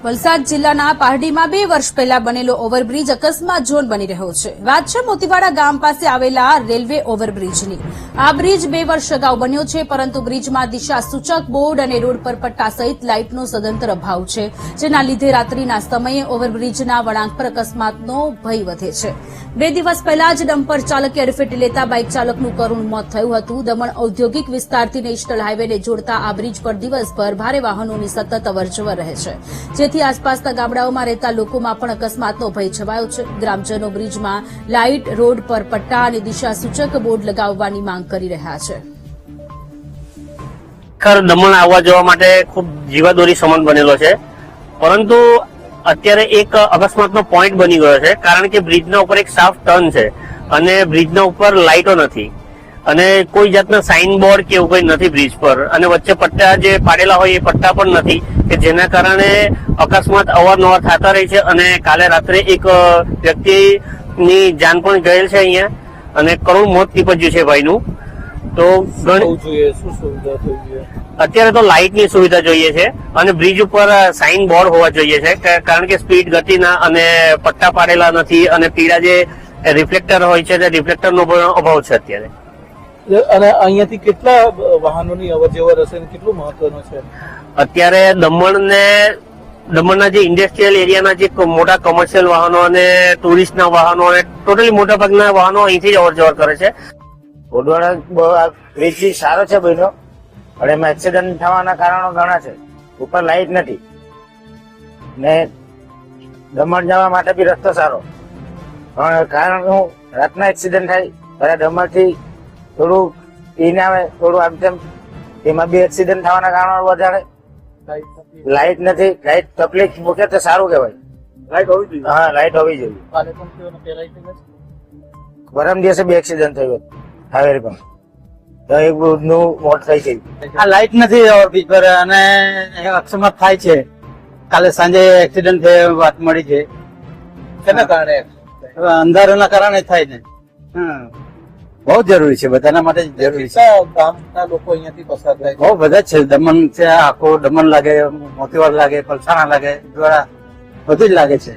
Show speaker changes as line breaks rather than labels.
વલસાડ જિલ્લાના પારડીમાં 2 વર્ષ પહેલા બનેલો ઓવરબ્રિજ અકસ્માત ઝોન બની રહ્યો છે. વાત છે મોતીવાડા ગામ પાસે આવેલા રેલવે ઓવરબ્રિજની. આ બ્રિજ 2 વર્ષ અગાઉ બન્યો છે, પરંતુ બ્રિજમાં દિશા સૂચક બોર્ડ અને રોડ પર પટ્ટા સહિત લાઇટનો સદંતર અભાવ છે, જેના લીધે રાત્રિના સમયે ઓવરબ્રિજના વળાંક પર અકસ્માતનો ભય વધે છે. 2 દિવસ પહેલા જ ડમ્પર ચાલકે અડફેટે લેતા બાઇક ચાલકનું કરુણ મોત થયું હતું. દમણ ઔદ્યોગિક વિસ્તારથી નેશનલ હાઇવેને જોડતા આ બ્રિજ પર દિવસભર ભારે વાહનોની સતત અવરજવર રહે છે, જેથી આસપાસના ગામડાઓમાં રહેતા લોકોમાં પણ અકસ્માતનો ભય છવાયો છે. ગ્રામજનો બ્રિજમાં લાઇટ, રોડ પર પટ્ટા અને દિશા સૂચક બોર્ડ લગાવવાની માંગ કરી રહ્યા છે.
દમણ આવવા જવા માટે ખૂબ જીવાદોરી સમાન બનેલો છે, પરંતુ અત્યારે એક અકસ્માતનો પોઈન્ટ બની ગયો છે, કારણ કે બ્રિજના ઉપર એક સાફ ટર્ન છે અને બ્રિજના ઉપર લાઇટો નથી અને કોઈ જાતના સાઇન બોર્ડ કે એવું કંઈ નથી બ્રિજ પર, અને વચ્ચે પટ્ટા જે પાડેલા હોય એ પટ્ટા પણ નથી, કે જેના કારણે અકસ્માત અવારનવાર થતા રહે છે. અને કાલે રાત્રે એક વ્યક્તિની જાન પણ ગયેલ છે અહીંયા, અને કરુણ મોત નીપજ્યું છે ભાઈનું. તો અત્યારે તો લાઇટની સુવિધા જોઈએ છે અને બ્રિજ ઉપર સાઇન બોર્ડ હોવા જોઈએ છે, કારણ કે સ્પીડ ગતિના અને પટ્ટા પાડેલા નથી, અને પીળા જે રિફ્લેક્ટર હોય છે તે રિફ્લેક્ટરનો પણ અભાવ છે અત્યારે.
અને અહીંયાથી કેટલા વાહનોની અવરજવર હશે અને કેટલું મહત્વનું છે
અત્યારે દમણના જે ઇન્ડસ્ટ્રીયલ એરિયાના જે મોટા કોમર્શિયલ વાહનો અને ટુરિસ્ટના વાહનો અને ટોટલી મોટા ભાગના વાહનો અહીંથી જ અવરજવર કરે છે.
ગોડવાડા બ્રિજ સારો છે બન્યો, પણ એમાં એક્સિડન્ટ થવાના કારણો ઘણા છે. ઉપર લાઇટ નથી ને દમણ જવા માટે બી રસ્તો સારો, પણ કારણ શું રાતના એક્સિડન્ટ થાય, ત્યારે દમણથી થોડું પીને આવે, થોડું આમ તેમ, એમાં બી એક્સિડન્ટ થવાના કારણો વધારે. લાઇટ નથી, લાઇટ તકલીફ મૂકે તો સારું કહેવાય.
લાઇટ હોવી જોઈએ.
હા, લાઇટ હોવી જોઈએ. પરમ દિવસે બી એક્સિડન્ટ થયું હાઈવે પર, તો એક નું મોત થઈ ગઈ.
આ લાઇટ નથી ઓવરબ્રિજ પર અને અકસ્માત થાય છે. કાલે સાંજે એક્સિડન્ટ થયો વાત મળી છે.
શેના કારણે?
અંધારાના કારણે થાય ને. બહુ જરૂરી છે, બધાના માટે જરૂરી છે.
ગામના લોકો અહીંયાથી પસાર થાય?
બહુ બધા છે. દમણ છે, આખો દમણ લાગે, મોતીવાડ લાગે, પલસાણા લાગે, દ્વારા બધું જ લાગે છે.